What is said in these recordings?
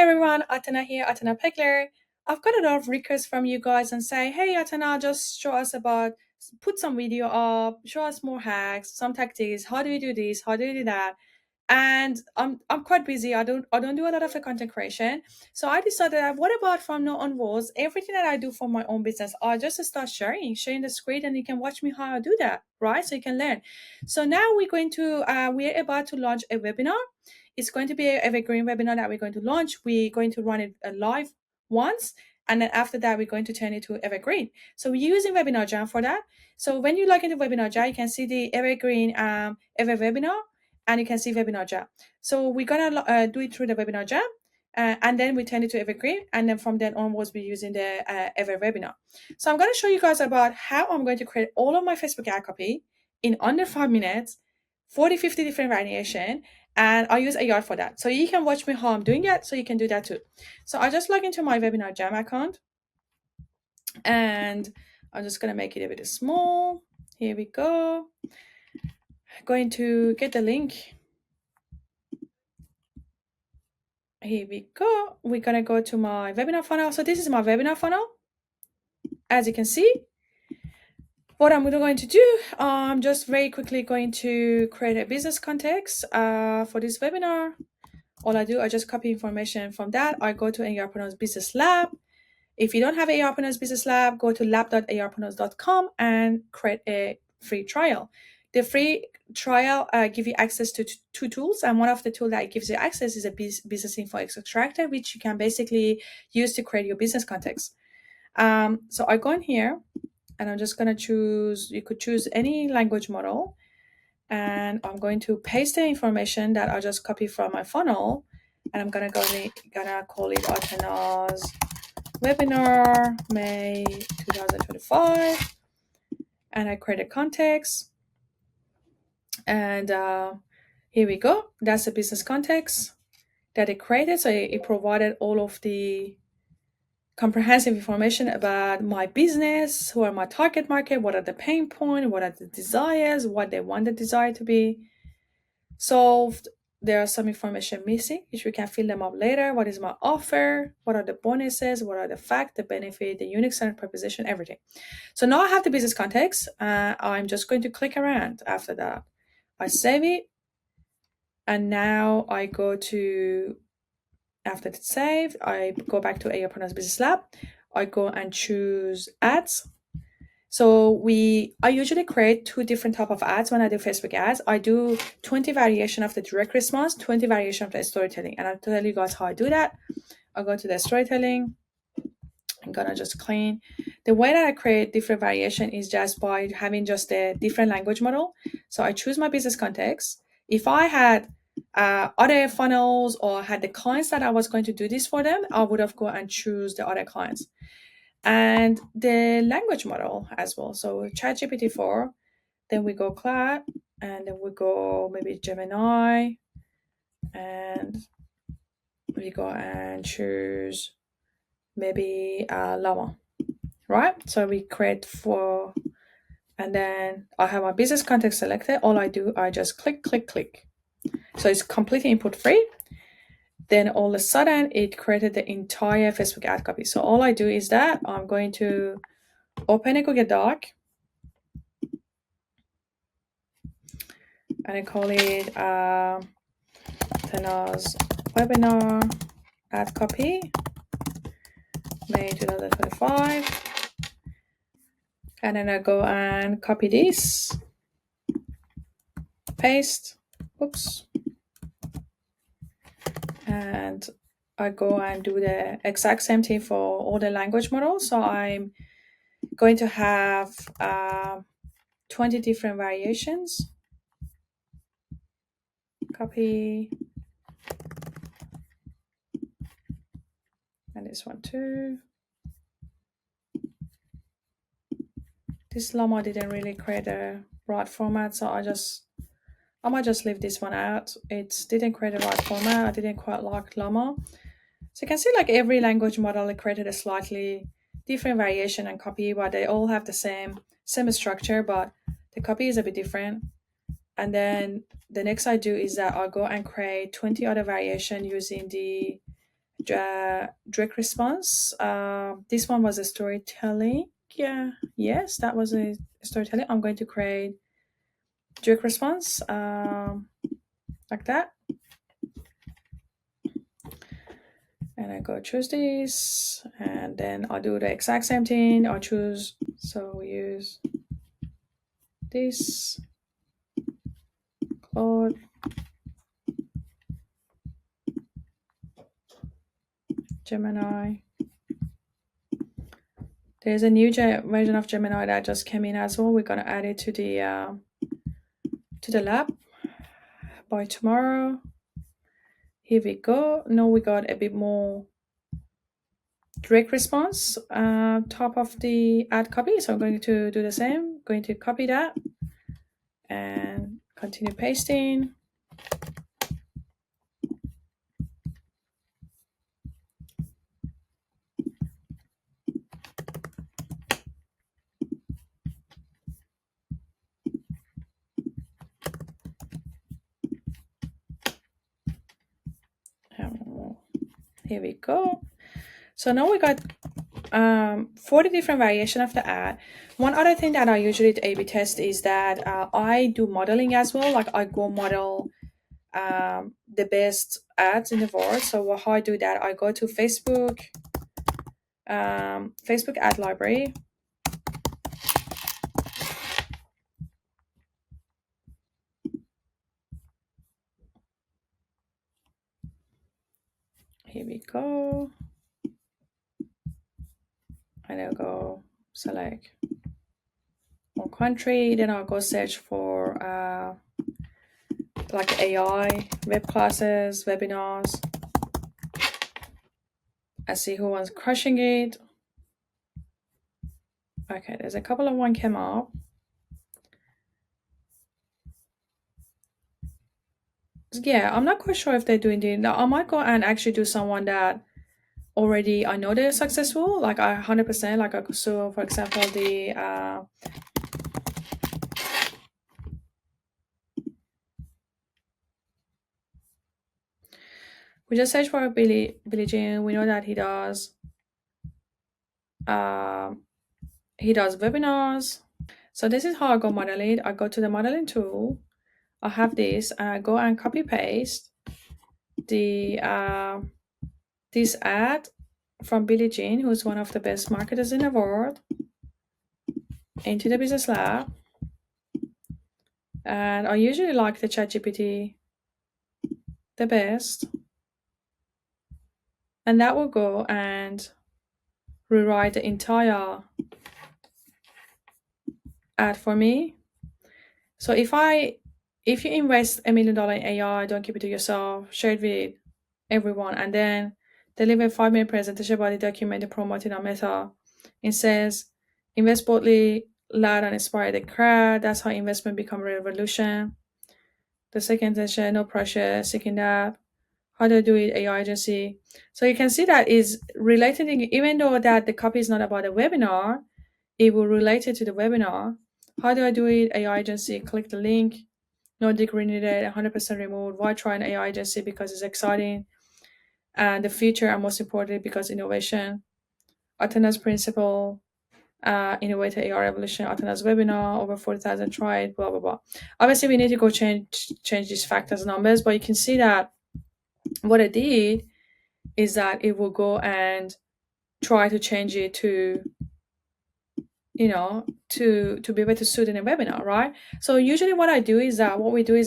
everyone, Atana here, Atana Pegler. I've got a lot of requests from you guys and say, hey Atana, just show us about, put some video up, show us more hacks, some tactics, how do you do this, how do you do that? And I'm quite busy. I don't do a lot of the content creation. So I decided that what about from now onwards, everything that I do for my own business, I'll just start sharing the screen and you can watch me how I do that, right? So you can learn. So now we're about to launch a webinar. It's going to be a evergreen webinar that we're going to launch. We're going to run it live once, and then after that, we're going to turn it to evergreen. So we're using Webinar Jam for that. So when you log into Webinar Jam, you can see the evergreen ever webinar, and you can see Webinar Jam. So we're gonna do it through the Webinar Jam, and then we turn it to evergreen, and then from then onwards, we're using the ever webinar. So I'm going to show you guys about how I'm going to create all of my Facebook ad copy in under 5 minutes, 40, 50 different variation, and I use AI for that. So you can watch me how I'm doing it, so you can do that too. So I just log into my Webinar Jam account, and I'm just going to make it a bit small. Here we go. Going to get the link. Here we go. We're going to go to my webinar funnel. So this is my webinar funnel. As you can see, what I'm going to do, I'm just very quickly going to create a business context for this webinar. All I do, I just copy information from that. I go to AIpreneurs Business Lab. If you don't have AIpreneurs Business Lab, go to lab.aipreneurs.com and create a free trial. The free trial gives you access to two tools, and one of the tools that gives you access is a business info extractor, which you can basically use to create your business context. So I go in here, and I'm just going to choose, you could choose any language model, and I'm going to paste the information that I just copied from my funnel, and I'm gonna call it AIpreneurs Webinar May 2025, and I create a context, and here we go. That's the business context that it created. So it provided all of the comprehensive information about my business, who are my target market, what are the pain points, what are the desires, what they want the desire to be solved. There are some information missing, which we can fill them up later. What is my offer? What are the bonuses? What are the facts, the benefit, the unique selling proposition, everything. So now I have the business context. I'm just going to click around after that. I save it. And now I go to, after it's saved, I go back to AIpreneurs Business Lab. I go and choose ads. So I usually create two different type of ads when I do Facebook ads. I do 20 variation of the direct response, 20 variation of the storytelling. And I'll tell you guys how I do that. I'll go to the storytelling. I'm gonna just clean. The way that I create different variation is just by having just a different language model. So I choose my business context. If I had other funnels or had the clients that I was going to do this for them, I would have go and choose the other clients. And the language model as well. So ChatGPT 4, then we go Cloud, and then we go maybe Gemini, and we go and choose maybe Llama, right? So we create 4, and then I have my business context selected. All I do, I just click. So it's completely input free. Then all of a sudden it created the entire Facebook ad copy. So all I do is that I'm going to open a Google Doc, and I call it AIpreneurs Webinar Ad Copy, May 2025. And then I go and copy this, paste, oops. And I go and do the exact same thing for all the language models. So I'm going to have 20 different variations. Copy. And this one too. This Llama didn't really create a right format, so I might just leave this one out. It didn't create a right format. I didn't quite like Llama. So you can see like every language model, it created a slightly different variation and copy, but they all have the same structure, but the copy is a bit different. And then the next I do is that I'll go and create 20 other variation using the direct response. This one was a storytelling. Yeah, yes, that was a storytelling. I'm going to create direct response like that. And I go choose this, and then I'll do the exact same thing. I'll choose, so we use this Claude, Gemini. There's a new version of Gemini that just came in as well. We're gonna add it to the lab by tomorrow. Here we go. Now we got a bit more direct response top of the ad copy. So I'm going to do the same. Going to copy that and continue pasting. Here we go. So now we got 40 different variation of the ad. One other thing that I usually A/B test is that I do modeling as well. Like I go model the best ads in the world. So how I do that, I go to Facebook ad library. Here we go. And I'll go select one country. Then I'll go search for like AI, web classes, webinars. I see who was crushing it. Okay, there's a couple of one came up. Yeah, I'm not quite sure if they're doing the. I might go and actually do someone that already I know they're successful. Like I 100%. Like I so for example the we just search for Billy Jean. We know that he does webinars. So this is how I go model it. I go to the modeling tool. I have this and I go and copy paste the this ad from Billie Jean, who's one of the best marketers in the world, into the business lab. And I usually like the ChatGPT the best. And that will go and rewrite the entire ad for me. So if you invest $1 million in AI, don't keep it to yourself, share it with everyone, and then deliver a 5-minute presentation about the document and promote it on Meta. It says invest boldly, loud and inspire the crowd. That's how investment become a revolution. The second session, no pressure, seeking that. How do I do it? AI agency. So you can see that is related, even though that the copy is not about a webinar, it will relate it to the webinar. How do I do it? AI agency, click the link. No degree needed, 100% removed. Why try an AI agency? Because it's exciting. And the future, and most importantly, because innovation. Attendance principle, innovator AI revolution, attendance webinar, over 40,000 tried, blah, blah, blah. Obviously, we need to go change these factors numbers, but you can see that what I did is that it will go and try to change it to be able to suit in a webinar, right? So usually what we do is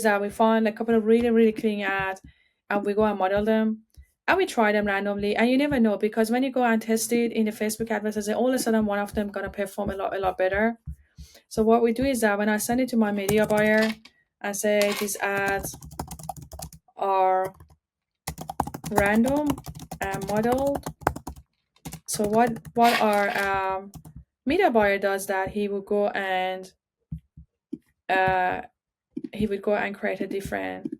that we find a couple of really, really clean ads and we go and model them and we try them randomly. And you never know, because when you go and test it in the Facebook advertising, all of a sudden one of them gonna perform a lot better. So what we do is that when I send it to my media buyer and say these ads are random and modeled. So what our media buyer does, that he will go and create a different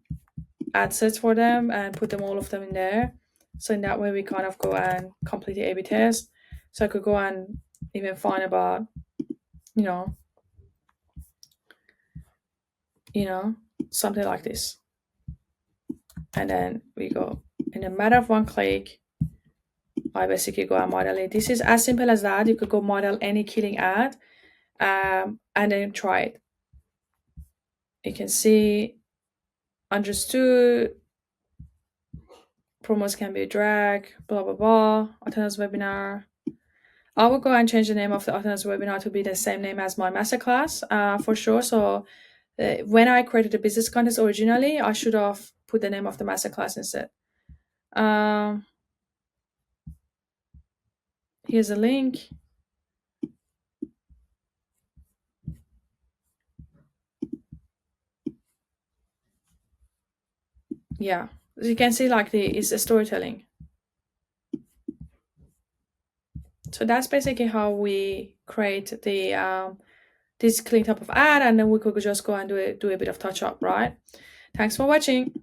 ad sets for them and put them all of them in there. So in that way we kind of go and complete the A/B test. So I could go and even find about something like this, and then we go in a matter of one click. I basically go and model it. This is as simple as that. You could go model any killing ad and then try it. You can see understood, promos can be drag, blah, blah, blah, attendance webinar. I will go and change the name of the attendance webinar to be the same name as my masterclass for sure. So when I created the business contest originally, I should have put the name of the masterclass instead. Here's a link. Yeah, as you can see, like it's a storytelling. So that's basically how we create the this clean type of ad, and then we could just go and do a bit of touch up, right? Thanks for watching.